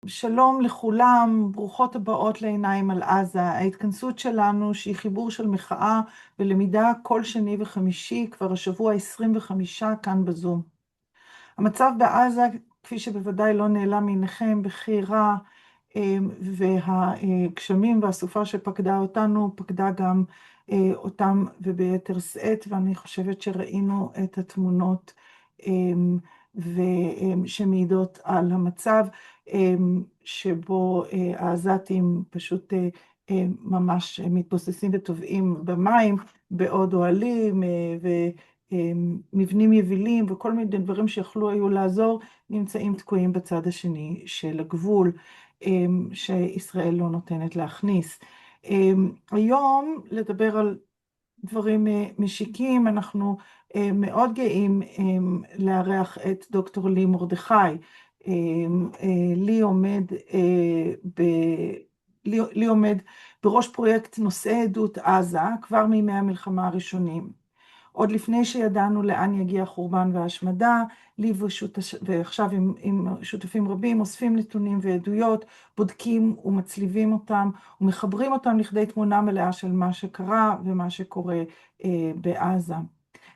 שלום לכולם, ברוכות הבאות לעיניים על עזה. ההתכנסות שלנו, שהיא חיבור של מחאה ולמידה כל שני וחמישי, כבר השבוע 25 כאן בזום. המצב בעזה, כפי שבוודאי לא נעלם מעיניכם, בכי רע, והגשמים והסופה שפקדה אותנו, פקדה גם אותם וביתר שאת, ואני חושבת שראינו את התמונות שמעידות על המצב שבו העזתים פשוט ממש מתבוססים וטובעים במים, בעוד אוהלים ומבנים יבילים וכל מיני דברים שיכלו היו לעזור, נמצאים תקועים בצד השני של הגבול שישראל לא נותנת להכניס. היום לדבר על דברים משיקים, אנחנו מאוד גאים לארח את דוקטור לי מרדכי. לי עומד בראש פרויקט נושאי עדות עזה כבר מימי המלחמה הראשונים. עוד לפני שידענו לאן יגיע החורבן וההשמדה, לי ועכשיו עם שותפים רבים אוספים נתונים ועדויות, בודקים ומצליבים אותם ומחברים אותם לכדי תמונה מלאה של מה שקרה ומה שקורה בעזה.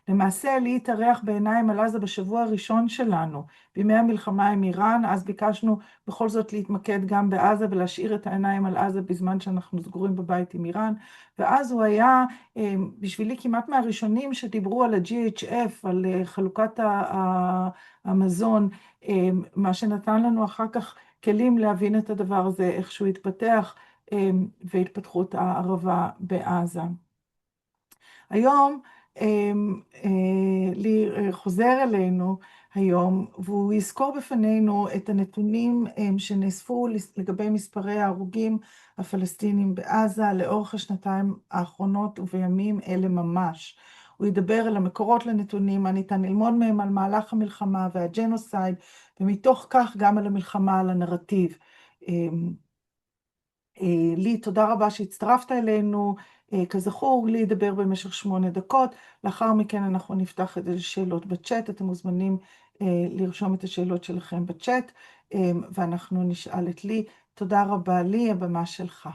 למעשה, לי התארח בעיניים על עזה בשבוע הראשון שלנו, בימי המלחמה עם איראן, אז ביקשנו בכל זאת להתמקד גם בעזה ולהשאיר את העיניים על עזה בזמן שאנחנו סגורים בבית עם איראן, ואז הוא היה בשבילי כמעט מהראשונים שדיברו על ה-GHF, על חלוקת המזון, מה שנתן לנו אחר כך כלים להבין את הדבר הזה, איך שהוא התפתח והתפתחות הערבה בעזה. היום לי חוזר אלינו היום, והוא יזכור בפנינו את הנתונים שנאספו לגבי מספרי ההרוגים הפלסטינים בעזה לאורך השנתיים האחרונות ובימים אלה ממש. הוא ידבר על המקורות לנתונים, מה ניתן ללמוד מהם על מהלך המלחמה והג'נוסייד, ומתוך כך גם על המלחמה, על הנרטיב. לי, תודה רבה שהצטרפת אלינו. כזכור, לי ידבר במשך 8 דקות, לאחר מכן אנחנו נפתח את השאלות בצ'אט, אתם מוזמנים לרשום את השאלות שלכם בצ'אט, ואנחנו נשאל את לי. תודה רבה לי, הבמה שלך.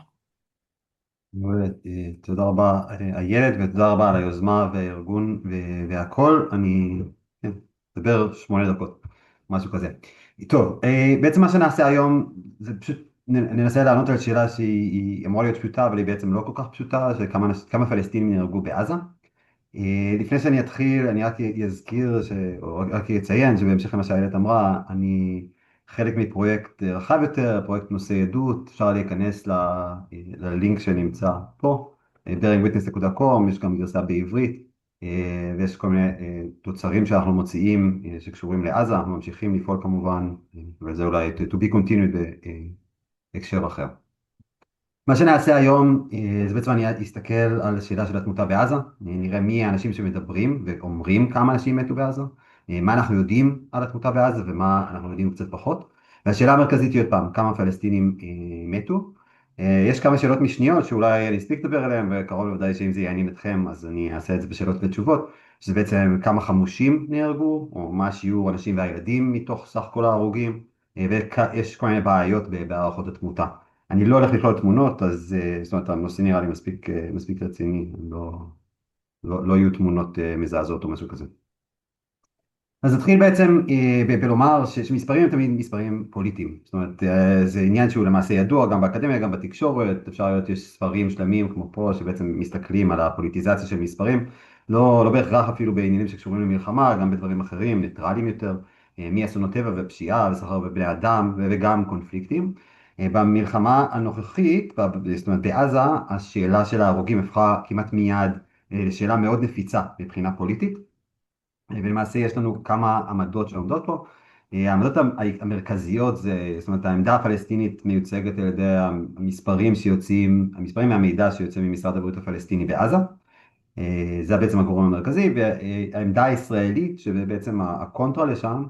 תודה רבה איילת, ותודה רבה על היוזמה והארגון והכל. אני אדבר 8 דקות, משהו כזה. טוב, בעצם מה שנעשה היום זה פשוט ננסה לענות על שאלה שהיא אמורה להיות פשוטה, אבל היא בעצם לא כל כך פשוטה, כמה פלסטינים נהרגו בעזה. לפני שאני אתחיל, אני רק אזכיר, או רק אציין שבהמשך למה שאיילת אמרה, אני חלק מפרויקט רחב יותר, פרויקט נושא עדות. אפשר להיכנס ללינק שנמצא פה, bearingwitness.com, יש גם גרסה בעברית, ויש כל מיני תוצרים שאנחנו מוציאים שקשורים לעזה. אנחנו ממשיכים לפעול כמובן, וזה אולי to be continued בהקשר אחר. מה שנעשה היום, זה בעצם אני אסתכל על השאלה של התמותה בעזה, נראה מי האנשים שמדברים ואומרים כמה אנשים מתו בעזה, מה אנחנו יודעים על התמותה בעזה ומה אנחנו יודעים קצת פחות, והשאלה המרכזית היא עוד פעם, כמה פלסטינים מתו. יש כמה שאלות משניות שאולי אני אספיק לדבר עליהן, וקרוב לוודאי שאם זה יעניין אתכם אז אני אעשה את זה בשאלות ותשובות, שזה בעצם כמה חמושים נהרגו, או מה שיעור אנשים והילדים מתוך סך כל ההרוגים, ויש כל מיני בעיות בהערכות התמותה. אני לא הולך לכלול תמונות, אז זאת אומרת, הנושא נראה לי מספיק רציני, לא יהיו תמונות מזעזעות או משהו כזה. אז נתחיל בעצם בלומר שמספרים הם תמיד מספרים פוליטיים. זאת אומרת, זה עניין שהוא למעשה ידוע גם באקדמיה, גם בתקשורת. אפשר להיות, יש ספרים שלמים כמו פה, שבעצם מסתכלים על הפוליטיזציה של מספרים. לא בהכרח אפילו בעניינים שקשורים למלחמה, גם בדברים אחרים, ניטרליים יותר, מאסונות טבע ופשיעה וסחר בבני אדם וגם קונפליקטים. במלחמה הנוכחית, זאת אומרת בעזה, השאלה של ההרוגים הפכה כמעט מיד לשאלה מאוד נפיצה מבחינה פוליטית. ולמעשה יש לנו כמה עמדות שעומדות פה. העמדות המרכזיות זה, זאת אומרת, העמדה הפלסטינית מיוצגת על ידי המספרים מהמידע שיוצא ממשרד הבריאות הפלסטיני בעזה. זה בעצם הגורם המרכזי, והעמדה הישראלית, שבעצם הקונטרה לשם,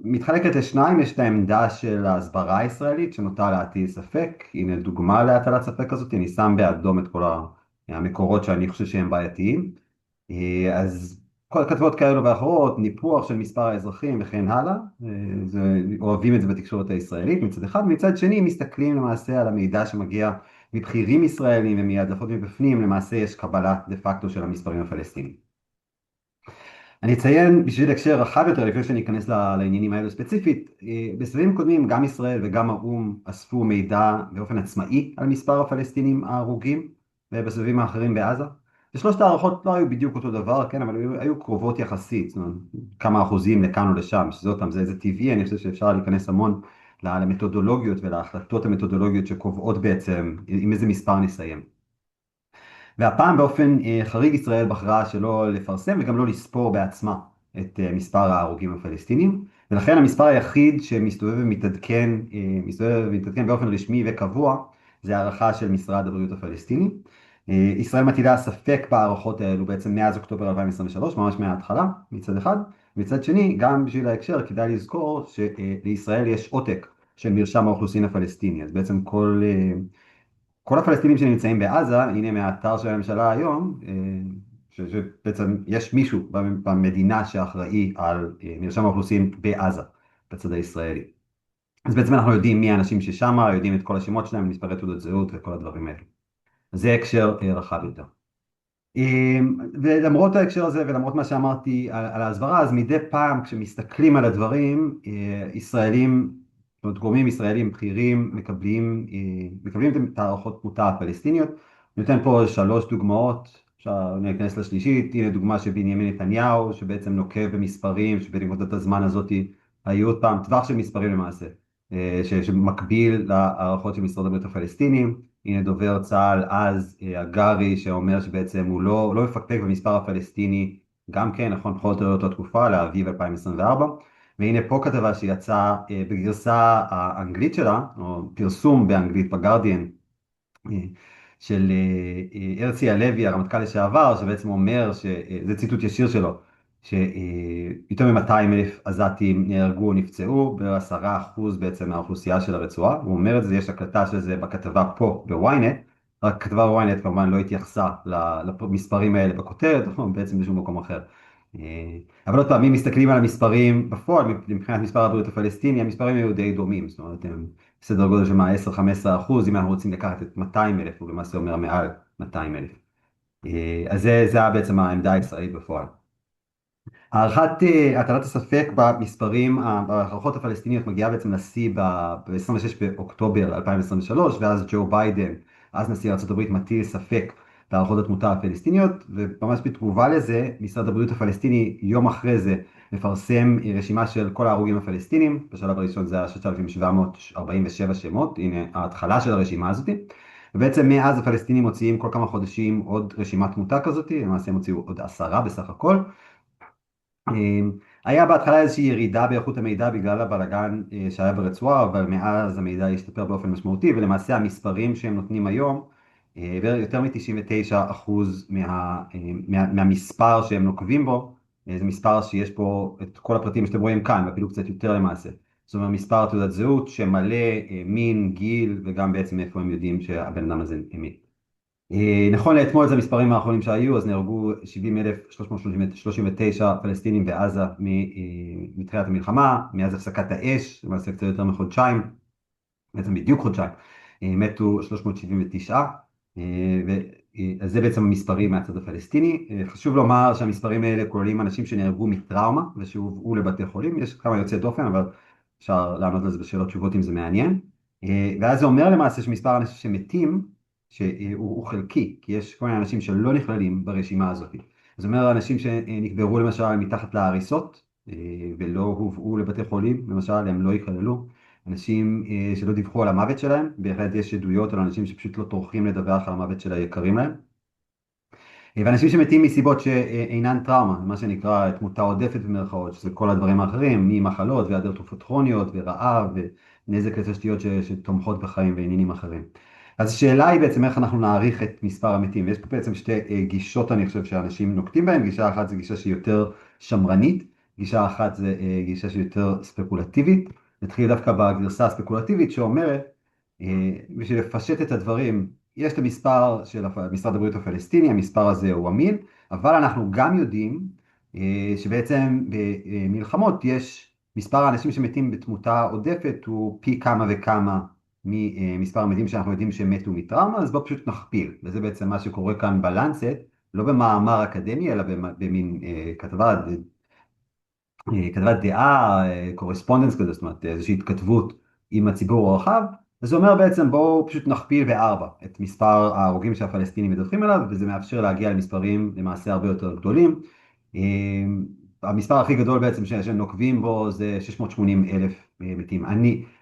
מתחלקת לשניים. יש את העמדה של ההסברה הישראלית, שנוטה להטיל ספק. הנה דוגמה להטלת ספק כזאת, אני שם באדום את כל המקורות שאני חושב שהם בעייתיים. אז כל כתבות כאלו ואחרות, ניפוח של מספר האזרחים וכן הלאה, אוהבים את זה בתקשורת הישראלית מצד אחד, מצד שני מסתכלים למעשה על המידע שמגיע מבכירים ישראלים ומהדלפות מבפנים, למעשה יש קבלה דה פקטו של המספרים הפלסטיניים. אני אציין בשביל הקשר רחב יותר, לפני שאני אכנס לעניינים האלו ספציפית, בסבבים קודמים גם ישראל וגם האו"ם אספו מידע באופן עצמאי על מספר הפלסטינים ההרוגים, ובסבבים האחרים בעזה. ושלושת הערכות לא היו בדיוק אותו דבר, כן, אבל היו קרובות יחסית, זאת אומרת, כמה אחוזים לכאן או לשם, שזה אותם, זה טבעי, אני חושב שאפשר להיכנס המון למתודולוגיות ולהחלטות המתודולוגיות שקובעות בעצם עם איזה מספר נסיים. והפעם באופן חריג ישראל בחרה שלא לפרסם וגם לא לספור בעצמה את מספר ההרוגים הפלסטינים, ולכן המספר היחיד שמסתובב ומתעדכן, מסתובב ומתעדכן באופן רשמי וקבוע, זה הערכה של משרד הבריאות הפלסטיני. ישראל מטילה ספק בהערכות האלו בעצם מאז אוקטובר 2023, ממש מההתחלה, מצד אחד. מצד שני, גם בשביל ההקשר, כדאי לזכור שלישראל יש עותק של מרשם האוכלוסין הפלסטיני, אז בעצם כל הפלסטינים שנמצאים בעזה, הנה מהאתר של הממשלה היום, שבעצם יש מישהו במדינה שאחראי על מרשם האוכלוסין בעזה, בצד הישראלי. אז בעצם אנחנו יודעים מי האנשים ששם, יודעים את כל השמות שלהם, מספרי תעודות זהות וכל הדברים האלה. זה הקשר רחב יותר. ולמרות ההקשר הזה ולמרות מה שאמרתי על ההסברה, אז מדי פעם כשמסתכלים על הדברים, ישראלים, זאת אומרת, גורמים ישראלים בכירים מקבלים את הערכות תמותה הפלסטיניות. אני נותן פה 3 דוגמאות, אפשר להיכנס לשלישית. הנה דוגמה של בנימין נתניהו, שבעצם נוקב במספרים, שבנקודת הזמן הזאת היו עוד פעם טווח של מספרים למעשה, שמקביל להערכות של משרד הבריאות הפלסטינים. הנה דובר צה"ל אז, הגרי, שאומר שבעצם הוא לא מפקפק במספר הפלסטיני, גם כן, נכון, בכל זאת אותה תקופה, לאביב 2024. והנה פה כתבה שיצאה בגרסה האנגלית שלה, או פרסום באנגלית בגרדיאן, של הרצי הלוי, הרמטכ"ל לשעבר, שבעצם אומר, זה ציטוט ישיר שלו, שיותר מ-200,000 עזתים נהרגו, נפצעו, ב10% בעצם מהאוכלוסייה של הרצועה. הוא אומר את זה, יש הקלטה של זה בכתבה פה בוויינט, רק כתבה בוויינט כמובן לא התייחסה למספרים האלה בכותרת, בעצם בשום מקום אחר. אבל עוד פעם, אם מסתכלים על המספרים בפועל, מבחינת מספר הבריאות הפלסטיני, המספרים היו די דומים, זאת אומרת, הם בסדר גודל של 10-15%, אם אנחנו רוצים לקחת את 200,000, הוא למעשה אומר מעל 200,000. אז זה בעצם העמדה הישראלית בפועל. הטלת הספק במספרים, בהערכות הפלסטיניות מגיעה בעצם לשיא ב-26 באוקטובר 2023, ואז ג'ו ביידן, אז נשיא ארצות הברית, מטיל ספק בהערכות התמותה הפלסטיניות, וממש בתגובה לזה, משרד הבריאות הפלסטיני יום אחרי זה מפרסם רשימה של כל ההרוגים הפלסטינים. בשלב הראשון זה היה 6,747 שמות, הנה ההתחלה של הרשימה הזאת. ובעצם מאז הפלסטינים מוציאים כל כמה חודשים עוד רשימת תמותה כזאת, למעשה הם הוציאו עוד 10 בסך הכל. היה בהתחלה איזושהי ירידה באיכות המידע בגלל הבלגן שהיה ברצועה, אבל מאז המידע השתפר באופן משמעותי, ולמעשה המספרים שהם נותנים היום, יותר מ-99% מהמספר שהם נוקבים בו, זה מספר שיש פה את כל הפרטים שאתם רואים כאן, ואפילו קצת יותר למעשה. זאת אומרת, מספר תעודת זהות שמלא מין, גיל, וגם בעצם איפה הם יודעים שהבן אדם הזה מת. נכון לאתמול, זה המספרים האחרונים שהיו, אז נהרגו 70,339 פלסטינים בעזה מתחילת המלחמה, מאז הפסקת האש, למעשה קצת יותר מחודשיים, בעצם בדיוק חודשיים, מתו 379, אז זה בעצם המספרים מהצד הפלסטיני. חשוב לומר שהמספרים האלה כוללים אנשים שנהרגו מטראומה ושהובאו לבתי חולים, יש כמה יוצאי דופן, אבל אפשר לענות על זה בשאלות תשובות אם זה מעניין. ואז זה אומר למעשה שמספר האנשים שמתים, שהוא חלקי, כי יש כל מיני אנשים שלא נכללים ברשימה הזאת. זאת אומרת, אנשים שנקברו למשל מתחת להריסות, ולא הובאו לבתי חולים, למשל, הם לא יכללו. אנשים שלא דיווחו על המוות שלהם, בהחלט יש עדויות על אנשים שפשוט לא טורחים לדווח על המוות של היקרים להם. ואנשים שמתים מסיבות שאינן טראומה, מה שנקרא תמותה עודפת במרכאות, שזה כל הדברים האחרים, ממחלות והיעדר תרופות כרוניות ורעב ונזק לתשתיות שתומכות בחיים ועניינים אחרים. אז השאלה היא בעצם איך אנחנו נעריך את מספר המתים, ויש פה בעצם שתי גישות אני חושב שאנשים נוקטים בהן. גישה אחת זה גישה שהיא יותר שמרנית, גישה אחת זה גישה שהיא יותר ספקולטיבית. נתחיל דווקא בגרסה הספקולטיבית שאומרת, בשביל לפשט את הדברים, יש את המספר של משרד הבריאות הפלסטיני, המספר הזה הוא אמין, אבל אנחנו גם יודעים שבעצם במלחמות יש מספר האנשים שמתים בתמותה עודפת הוא פי כמה וכמה ממספר המתים שאנחנו יודעים שהם מתו מטראומה, אז בואו פשוט נכפיל. וזה בעצם מה שקורה כאן בלנסט, לא במאמר אקדמי, אלא במין כתבת דעה, קורספונדנס כזה, זאת אומרת איזושהי התכתבות עם הציבור הרחב, אז זה אומר בעצם בואו פשוט נכפיל בארבע את מספר ההרוגים שהפלסטינים מדווחים עליו, וזה מאפשר להגיע למספרים למעשה הרבה יותר גדולים. המספר הכי גדול בעצם שנוקבים בו זה 680 אלף מתים.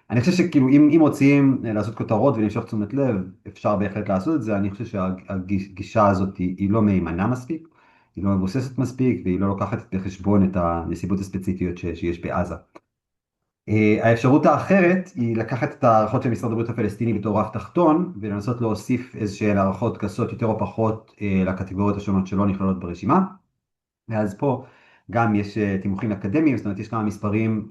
אני חושב שכאילו אם רוצים לעשות כותרות ולמשוך תשומת לב, אפשר בהחלט לעשות את זה. אני חושב שהגישה הזאת היא לא מהימנה מספיק. היא לא מבוססת מספיק והיא לא לוקחת בחשבון את הנסיבות הספציפיות שיש בעזה. האפשרות האחרת היא לקחת את הערכות של משרד הבריאות הפלסטיני בתור רף תחתון ולנסות להוסיף איזשהן הערכות גסות יותר או פחות לקטגוריות השונות שלא נכללות ברשימה. ואז פה גם יש תימוכין אקדמיים, זאת אומרת יש כמה מספרים,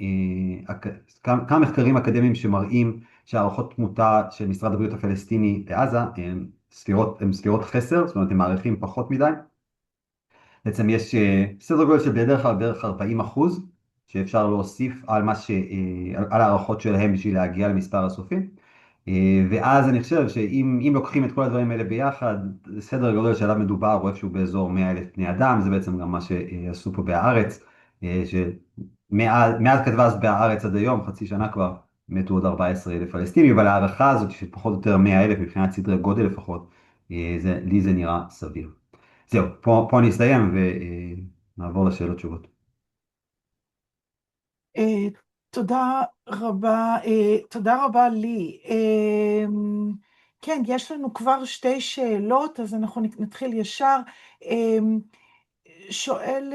כמה מחקרים אקדמיים שמראים שהערכות תמותה של משרד הבריאות הפלסטיני בעזה הן ספירות חסר, זאת אומרת הם מעריכים פחות מדי. בעצם יש סדר גודל של בדרך כלל בערך 40% שאפשר להוסיף על על הערכות שלהם בשביל להגיע למספר הסופי. ואז אני חושב שאם לוקחים את כל הדברים האלה ביחד, סדר גודל שעליו מדובר הוא איפשהו באזור 100,000 בני אדם, זה בעצם גם מה שעשו פה בהארץ, שמאז כתבה אז בהארץ עד היום, חצי שנה כבר, מתו עוד 14,000 פלסטינים, אבל ההערכה הזאת של פחות או יותר 100,000 מבחינת סדרי גודל לפחות, לי זה נראה סביר. זהו, פה אני אסיים ונעבור לשאלות תשובות. אה, תודה רבה לי. כן, יש לנו כבר שתי שאלות, אז אנחנו נתחיל ישר. שואל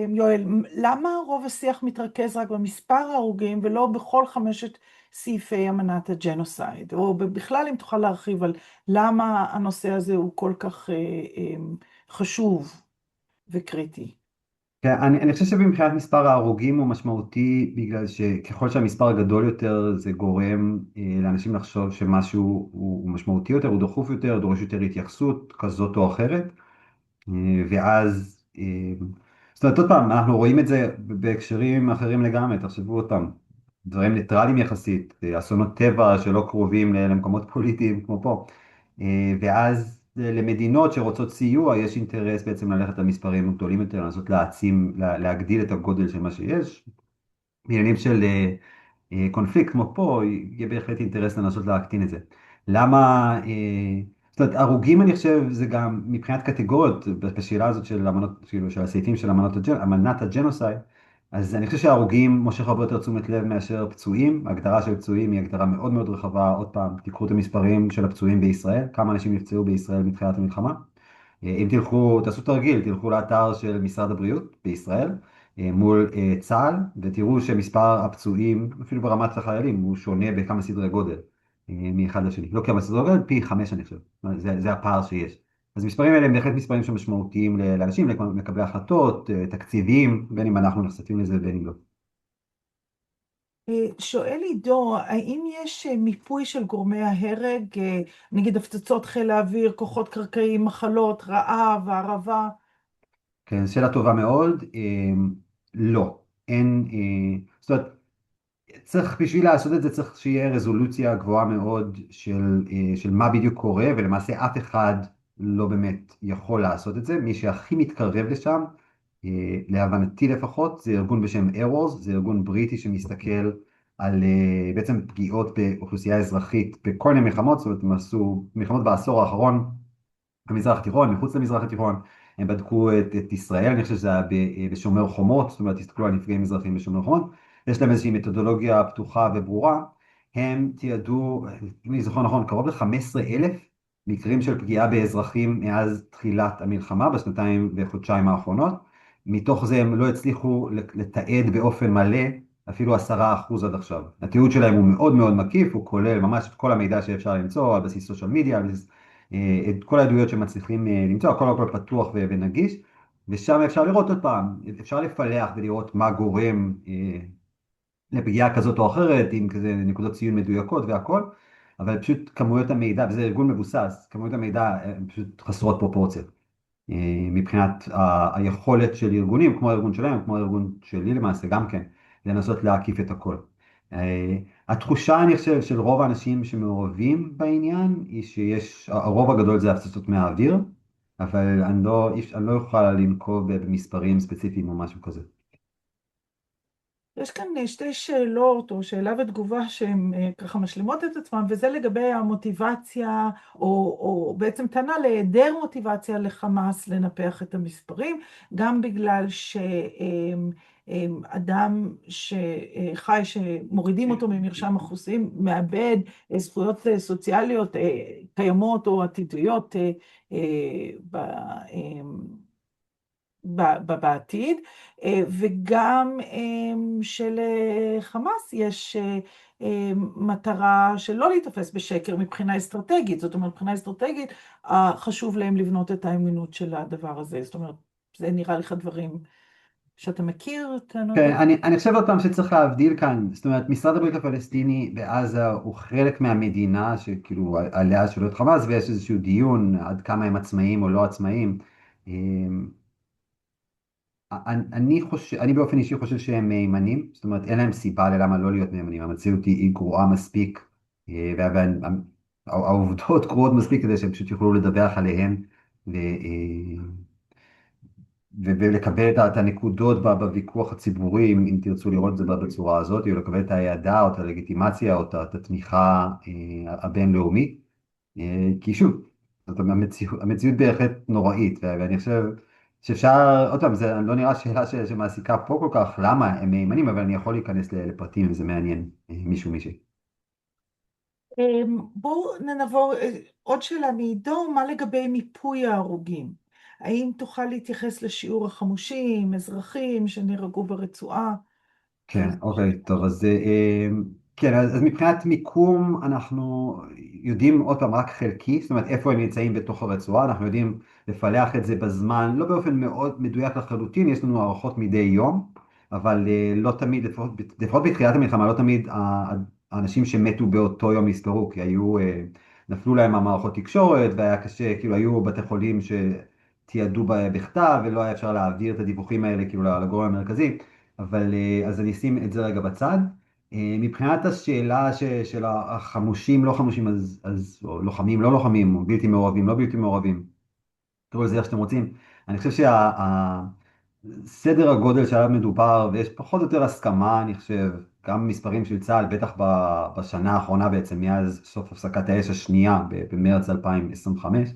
יואל, למה רוב השיח מתרכז רק במספר ההרוגים ולא בכל חמשת סעיפי אמנת הג'נוסייד? או בכלל אם תוכל להרחיב על למה הנושא הזה הוא כל כך חשוב וקריטי. כן, אני חושב שמבחינת מספר ההרוגים הוא משמעותי בגלל שככל שהמספר גדול יותר זה גורם לאנשים לחשוב שמשהו הוא משמעותי יותר, הוא דחוף יותר, דורש יותר התייחסות כזאת או אחרת. ואז, זאת אומרת, עוד פעם, אנחנו רואים את זה בהקשרים אחרים לגמרי, תחשבו עוד פעם, דברים ניטרליים יחסית, אסונות טבע שלא קרובים למקומות פוליטיים כמו פה. ואז למדינות שרוצות סיוע יש אינטרס בעצם ללכת למספרים גדולים יותר, לנסות להעצים, להגדיל את הגודל של מה שיש. בעניינים של קונפליקט כמו פה, יהיה בהחלט אינטרס לנסות להקטין את זה. למה, זאת אומרת, הרוגים אני חושב זה גם מבחינת קטגוריות, בשאלה הזאת של אמנות, כאילו של הסעיפים של אמנת הג'נוסייד, אז אני חושב שהרוגים מושך הרבה יותר תשומת לב מאשר פצועים. ההגדרה של פצועים היא הגדרה מאוד מאוד רחבה. עוד פעם, תיקחו את המספרים של הפצועים בישראל, כמה אנשים נפצעו בישראל מתחילת המלחמה. אם תלכו, תעשו תרגיל, תלכו לאתר של משרד הבריאות בישראל, מול צה"ל, ותראו שמספר הפצועים, אפילו ברמת החיילים, הוא שונה בכמה סדרי גודל מאחד לשני. לא כמה סדרי גודל, פי 5 אני חושב. זה הפער שיש. אז המספרים האלה הם בהחלט מספרים שמשמעותיים לאנשים, לקבלי החלטות, תקציבים, בין אם אנחנו נחשפים לזה, בין אם לא. שואל עידו, האם יש מיפוי של גורמי ההרג, נגיד הפצצות חיל האוויר, כוחות קרקעיים, מחלות, רעב, הערבה? כן, שאלה טובה מאוד. לא, אין, זאת אומרת, צריך, בשביל לעשות את זה צריך שיהיה רזולוציה גבוהה מאוד של מה בדיוק קורה, ולמעשה אף אחד לא באמת יכול לעשות את זה. מי שהכי מתקרב לשם, להבנתי לפחות, זה ארגון בשם Arrows, זה ארגון בריטי שמסתכל על בעצם פגיעות באוכלוסייה אזרחית בכל מיני מלחמות, זאת אומרת, הם עשו מלחמות בעשור האחרון, במזרח התיכון, מחוץ למזרח התיכון, הם בדקו את ישראל, אני חושב שזה היה בשומר חומות, זאת אומרת, הסתכלו על נפגעים מזרחים בשומר חומות, יש להם איזושהי מתודולוגיה פתוחה וברורה, הם תיעדו, אם אני זוכר נכון, קרוב ל-15,000 מקרים של פגיעה באזרחים מאז תחילת המלחמה, בשנתיים וחודשיים האחרונות, מתוך זה הם לא הצליחו לתעד באופן מלא, אפילו 10% עד עכשיו. התיעוד שלהם הוא מאוד מאוד מקיף, הוא כולל ממש את כל המידע שאפשר למצוא על בסיס סושיאל מדיה, על בסיס את כל העדויות שמצליחים למצוא, הכל פתוח ונגיש, ושם אפשר לראות עוד פעם, אפשר לפלח ולראות מה גורם לפגיעה כזאת או אחרת, עם כזה נקודות ציון מדויקות והכל, אבל פשוט כמויות המידע, וזה ארגון מבוסס, כמויות המידע פשוט חסרות פרופורציות. מבחינת היכולת של ארגונים, כמו הארגון שלהם, כמו הארגון שלי למעשה, גם כן, לנסות להקיף את הכל. התחושה, אני חושב, של רוב האנשים שמעורבים בעניין, היא שיש, הרוב הגדול זה הפצצות מהאוויר, אבל אני לא אוכל לנקוב במספרים ספציפיים או משהו כזה. יש כאן שתי שאלות, או שאלה ותגובה שהן ככה משלימות את עצמם, וזה לגבי המוטיבציה, או בעצם טענה להיעדר מוטיבציה לחמאס לנפח את המספרים, גם בגלל שאדם שחי, שמורידים אותו ממרשם האוכלוסין, מאבד זכויות סוציאליות קיימות או עתידיות בעתיד, וגם שלחמאס יש מטרה שלא להתאפס בשקר מבחינה אסטרטגית. זאת אומרת, מבחינה אסטרטגית חשוב להם לבנות את האמינות של הדבר הזה. זאת אומרת, זה נראה לך דברים שאתה מכיר, טענות כן, האלה? אני חושב עוד פעם שצריך להבדיל כאן, זאת אומרת, משרד הבריאות הפלסטיני בעזה הוא חלק מהמדינה שכאילו עליה שולט חמאס, ויש איזשהו דיון עד כמה הם עצמאים או לא עצמאים. אני באופן אישי חושב שהם מהימנים, זאת אומרת אין להם סיבה ללמה לא להיות מהימנים, המציאות היא גרועה מספיק, והעובדות גרועות מספיק כדי שהם פשוט יוכלו לדווח עליהן ולקבל את הנקודות בוויכוח הציבורי, אם תרצו לראות את זה בצורה הזאת, או לקבל את האהדה או את הלגיטימציה או את התמיכה הבינלאומית. כי שוב, זאת אומרת, המציאות בהחלט נוראית, ואני חושב שאפשר, עוד פעם, זה לא נראה שאלה שמעסיקה פה כל כך, למה הם מהימנים, אבל אני יכול להיכנס לפרטים אם זה מעניין מישהו מישהי. בואו נעבור, עוד שאלה מעידו, מה לגבי מיפוי ההרוגים? האם תוכל להתייחס לשיעור החמושים, אזרחים שנהרגו ברצועה? כן, אוקיי, טוב, אז כן, אז מבחינת מיקום אנחנו יודעים עוד פעם רק חלקי, זאת אומרת איפה הם נמצאים בתוך הרצועה, אנחנו יודעים לפלח את זה בזמן, לא באופן מאוד מדויק לחלוטין, יש לנו הערכות מדי יום, אבל לא תמיד, לפחות בתחילת המלחמה, לא תמיד האנשים שמתו באותו יום נספרו, כי נפלו להם המערכות תקשורת, והיה קשה, כאילו היו בתי חולים שתיעדו בכתב, ולא היה אפשר להעביר את הדיווחים האלה כאילו לגורם המרכזי. אבל אז אני אשים את זה רגע בצד. מבחינת השאלה של החמושים, לא חמושים, אז או לוחמים, לא לוחמים, או בלתי מעורבים, לא בלתי מעורבים, תראו לזה איך שאתם רוצים. אני חושב שהסדר הגודל שעליו מדובר, ויש פחות או יותר הסכמה, אני חושב, גם מספרים של צה"ל, בטח בשנה האחרונה בעצם, מאז סוף הפסקת האש השנייה במרץ 2025,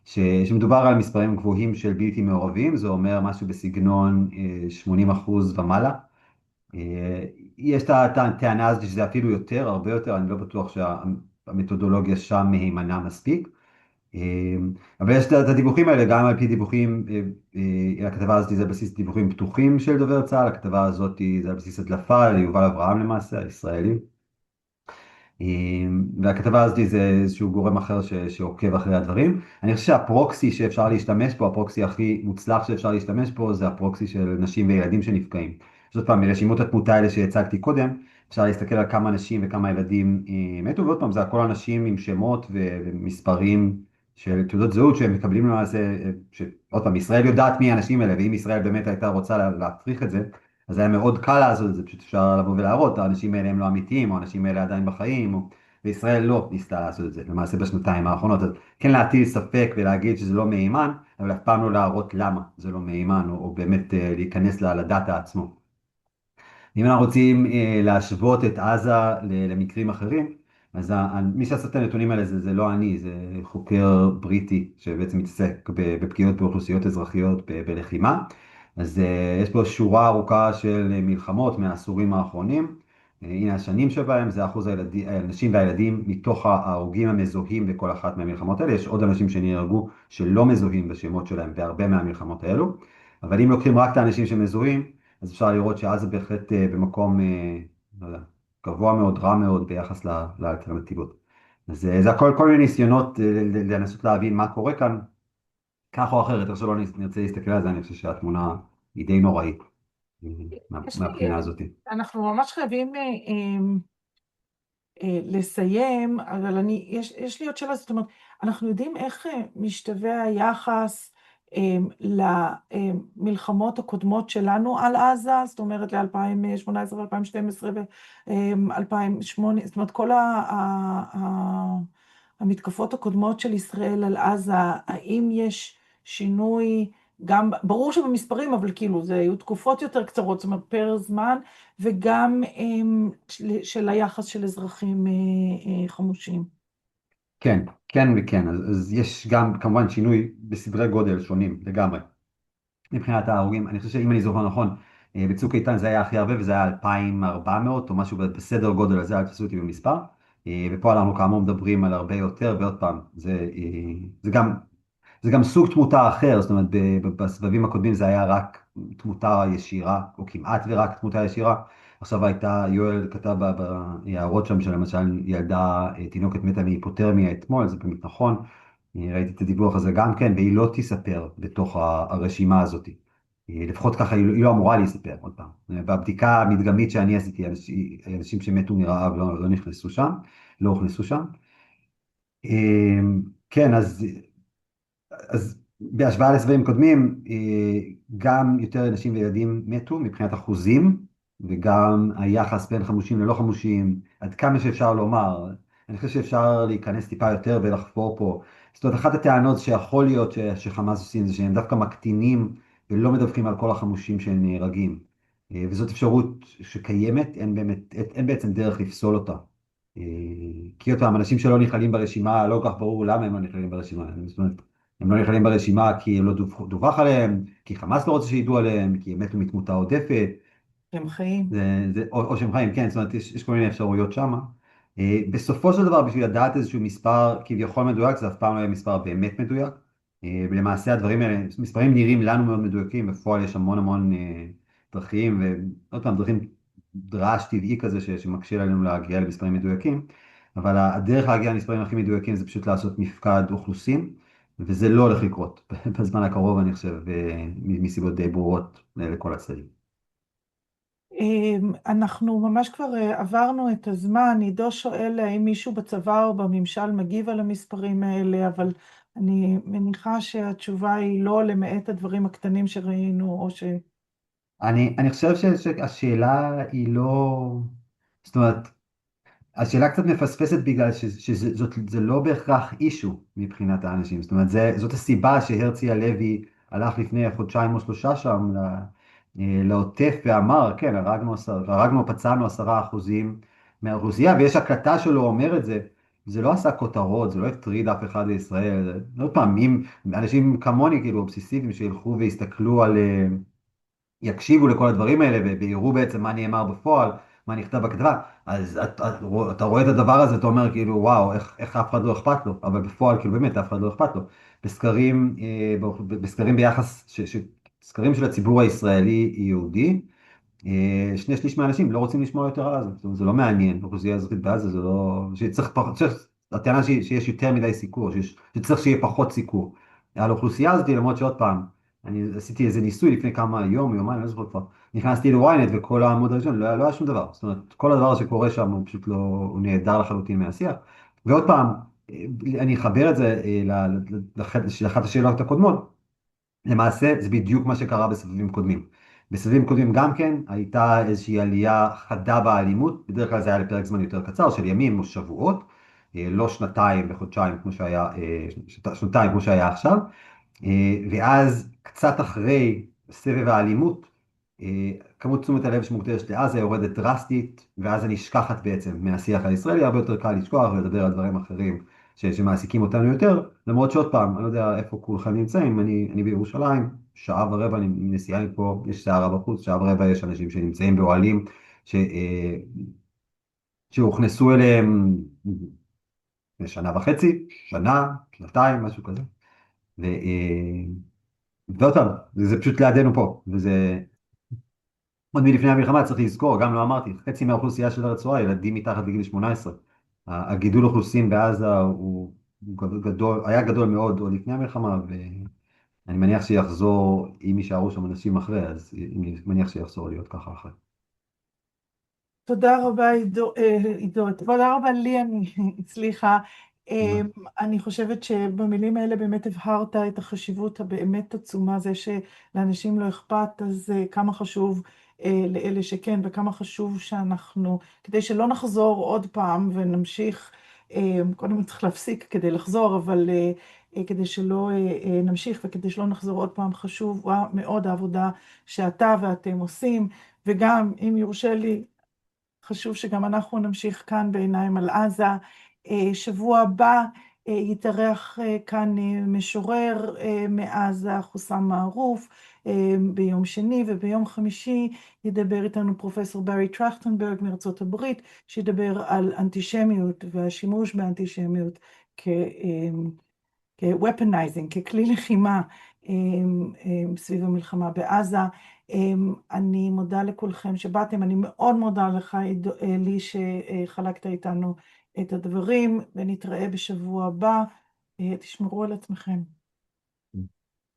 שמדובר על מספרים גבוהים של בלתי מעורבים, זה אומר משהו בסגנון 80% ומעלה. יש את הטענה הזאת שזה אפילו יותר, הרבה יותר, אני לא בטוח שהמתודולוגיה שם מהימנה מספיק. אבל יש את הדיווחים האלה, גם על פי דיווחים, הכתבה הזאת זה על בסיס דיווחים פתוחים של דובר צה"ל, הכתבה הזאת זה על בסיס הדלפה ליובל אברהם למעשה, הישראלי. והכתבה הזאת זה איזשהו גורם אחר שעוקב אחרי הדברים. אני חושב שהפרוקסי שאפשר להשתמש בו, הפרוקסי הכי מוצלח שאפשר להשתמש בו, זה הפרוקסי של נשים וילדים שנפגעים. זאת פעם, מרשימות התמותה האלה שהצגתי קודם, אפשר להסתכל על כמה נשים וכמה ילדים מתו, ועוד פעם, זה הכל אנשים עם שמות ומספרים של תעודות זהות שהם מקבלים למעשה, שעוד פעם, ישראל יודעת מי האנשים האלה, ואם ישראל באמת הייתה רוצה להפריך את זה, אז היה מאוד קל לעשות את זה, פשוט אפשר לבוא ולהראות, האנשים האלה הם לא אמיתיים, או האנשים האלה עדיין בחיים, וישראל לא ניסתה לעשות את זה, למעשה בשנתיים האחרונות, אז כן להטיל ספק ולהגיד שזה לא מהימן, אבל אף פעם לא להראות למה זה לא מהימן, או באמת להיכנס לדאטה עצמו. אם אנחנו רוצים להשוות את עזה למקרים אחרים, אז מי שעשה את הנתונים האלה זה לא אני, זה חוקר בריטי שבעצם מתעסק בפגיעות באוכלוסיות אזרחיות בלחימה. אז יש פה שורה ארוכה של מלחמות מהעשורים האחרונים. הנה השנים שבהם, זה אחוז הנשים והילדים מתוך ההרוגים המזוהים בכל אחת מהמלחמות האלה. יש עוד אנשים שנהרגו שלא מזוהים בשמות שלהם בהרבה מהמלחמות האלו. אבל אם לוקחים רק את האנשים שמזוהים, אז אפשר לראות שעזה בהחלט במקום, לא יודע, גבוה מאוד, רע מאוד ביחס לאלטרנטיבות. אז זה הכל כל מיני ניסיונות לנסות להבין מה קורה כאן, כך או אחרת, איך שלא נרצה להסתכל על זה, אני חושב שהתמונה היא די נוראית יש לי, מהבחינה הזאת. אנחנו ממש חייבים לסיים, אבל יש לי עוד שאלה, זאת אומרת, אנחנו יודעים איך משתווה היחס למלחמות הקודמות שלנו על עזה, זאת אומרת ל-2018 ו-2012 ו-2008, זאת אומרת כל המתקפות הקודמות של ישראל על עזה, האם יש שינוי, גם, ברור שבמספרים, אבל כאילו זה היו תקופות יותר קצרות, זאת אומרת פר זמן, וגם של היחס של אזרחים חמושים. כן, כן וכן. אז יש גם כמובן שינוי בסדרי גודל שונים לגמרי. מבחינת ההרוגים, אני חושב שאם אני זוכר נכון, בצוק איתן זה היה הכי הרבה וזה היה 2,400 או משהו בסדר גודל הזה, אל תעשו אותי במספר. ופה אנחנו כאמור מדברים על הרבה יותר, ועוד פעם, זה גם סוג תמותה אחר, זאת אומרת, בסבבים הקודמים זה היה רק תמותה ישירה, או כמעט ורק תמותה ישירה. עכשיו יואל כתב בהערות שם, שלמשל ילדה, תינוקת מתה מהיפותרמיה אתמול, זה באמת נכון. ראיתי את הדיווח הזה גם כן, והיא לא תיספר בתוך הרשימה הזאת. לפחות ככה היא לא אמורה להיספר, עוד פעם. בבדיקה המדגמית שאני עשיתי, אנשים שמתו מרעב לא נכנסו שם, לא הוכנסו שם. כן, אז בהשוואה לסבבים קודמים, גם יותר נשים וילדים מתו מבחינת אחוזים, וגם היחס בין חמושים ללא חמושים, עד כמה שאפשר לומר, אני חושב שאפשר להיכנס טיפה יותר ולחפור פה. זאת אומרת, אחת הטענות שיכול להיות שחמאס עושים זה שהם דווקא מקטינים ולא מדווחים על כל החמושים שנהרגים. וזאת אפשרות שקיימת, אין בעצם דרך לפסול אותה. אה, כי אותם אנשים שלא נכללים ברשימה, לא כל כך ברור למה הם לא נכללים ברשימה. זאת אומרת, הם לא נכללים ברשימה כי הם לא דווח עליהם, כי חמאס לא רוצה שידעו עליהם, כי הם מתו מתמותה עודפת, הם חיים. או שהם חיים, כן, זאת אומרת, יש כל מיני אפשרויות שם. בסופו של דבר, בשביל לדעת איזשהו מספר כביכול מדויק, זה אף פעם לא יהיה מספר באמת מדויק. ולמעשה הדברים האלה, מספרים נראים לנו מאוד מדויקים, בפועל יש המון המון דרכים, ועוד פעם, דרכים רעש טבעי כזה שמקשה עלינו להגיע למספרים מדויקים, אבל הדרך להגיע למספרים הכי מדויקים זה פשוט לעשות מפקד אוכלוסין. וזה לא הולך לקרות בזמן הקרוב, אני חושב, מסיבות די ברורות לכל הצדדים. אנחנו ממש כבר עברנו את הזמן. עידו שואל האם מישהו בצבא או בממשל מגיב על המספרים האלה, אבל אני מניחה שהתשובה היא לא, למעט הדברים הקטנים שראינו, או ש... אני חושב שהשאלה היא לא, זאת אומרת, השאלה קצת מפספסת בגלל שזה לא בהכרח אישו מבחינת האנשים. זאת אומרת, זאת הסיבה שהרצי הלוי הלך לפני חודשיים או שלושה שם לעוטף ואמר, כן, הרגנו, פצענו 10% מהאוכלוסייה, ויש הקלטה שלו אומר את זה. זה לא עשה כותרות, זה לא הטריד אף אחד לישראל. עוד פעם, אם אנשים כמוני, כאילו, אובססיביים, שילכו ויסתכלו יקשיבו לכל הדברים האלה ויראו בעצם מה נאמר בפועל, מה נכתב בכתבה, אז אתה רואה את הדבר הזה, אתה אומר כאילו וואו, איך אף אחד לא אכפת לו, אבל בפועל כאילו באמת אף אחד לא אכפת לו. בסקרים, בסקרים ביחס, סקרים של הציבור הישראלי יהודי, שני שליש מהאנשים לא רוצים לשמוע יותר על עזה, זאת אומרת, זה לא מעניין, האוכלוסייה האזרחית בעזה זה לא, הטענה שיש יותר מדי סיקור, שצריך שיהיה פחות סיקור. על האוכלוסייה הזאת, למרות שעוד פעם, אני עשיתי איזה ניסוי לפני כמה יומיים, אני לא זוכר כבר, נכנסתי ל-ynet וכל העמוד הראשון, לא היה שום דבר, זאת אומרת, כל הדבר שקורה שם הוא פשוט לא, הוא נהדר לחלוטין מהשיח. ועוד פעם, אני אחבר את זה לאחת השאלות הקודמות, למעשה זה בדיוק מה שקרה בסבבים קודמים. בסבבים קודמים גם כן הייתה איזושהי עלייה חדה באלימות, בדרך כלל זה היה לפרק זמן יותר קצר, של ימים או שבועות, לא שנתיים וחודשיים כמו שהיה, שנתיים כמו שהיה עכשיו. ואז קצת אחרי סבב האלימות, כמות תשומת הלב שמוקדשת לעזה יורדת דרסטית, ואז היא נשכחת בעצם מהשיח הישראלי, הרבה יותר קל לשכוח ולדבר על דברים אחרים שמעסיקים אותנו יותר, למרות שעוד פעם, אני לא יודע איפה כולכם נמצאים, אני בירושלים, שעה ורבע נסיעה מפה, יש סערה בחוץ, שעה ורבע יש אנשים שנמצאים באוהלים, שהוכנסו אליהם לשנה וחצי, שנה, שנתיים, משהו כזה. ועוד פעם, זה פשוט לידינו פה, וזה עוד מלפני המלחמה צריך לזכור, גם לא אמרתי, חצי מהאוכלוסייה של הרצועה, ילדים מתחת לגיל 18. הגידול אוכלוסין בעזה הוא גדול, היה גדול מאוד עוד לפני המלחמה, ואני מניח שיחזור, אם יישארו שם אנשים אחרי, אז אני מניח שיחזור להיות ככה אחרי. תודה רבה, עידו, תודה רבה לי, אני הצליחה. תודה. אני חושבת שבמילים האלה באמת הבהרת את החשיבות הבאמת עצומה, זה שלאנשים לא אכפת, אז כמה חשוב לאלה שכן, וכמה חשוב שאנחנו, כדי שלא נחזור עוד פעם ונמשיך, קודם צריך להפסיק כדי לחזור, אבל כדי שלא נמשיך וכדי שלא נחזור עוד פעם, חשובה מאוד העבודה שאתה ואתם עושים, וגם, אם יורשה לי, חשוב שגם אנחנו נמשיך כאן בעיניים על עזה. שבוע הבא יתארח כאן משורר מעזה, חוסם מערוף, ביום שני, וביום חמישי ידבר איתנו פרופסור ברי טרכטנברג מארצות הברית, שידבר על אנטישמיות והשימוש באנטישמיות כ-weaponizing, ככלי לחימה סביב המלחמה בעזה. אני מודה לכולכם שבאתם, אני מאוד מודה לך, לי, שחלקת איתנו את הדברים, ונתראה בשבוע הבא. תשמרו על עצמכם.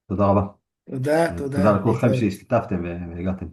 תודה רבה. תודה, תודה תודה, לכולכם להתראות. שהשתתפתם והגעתם.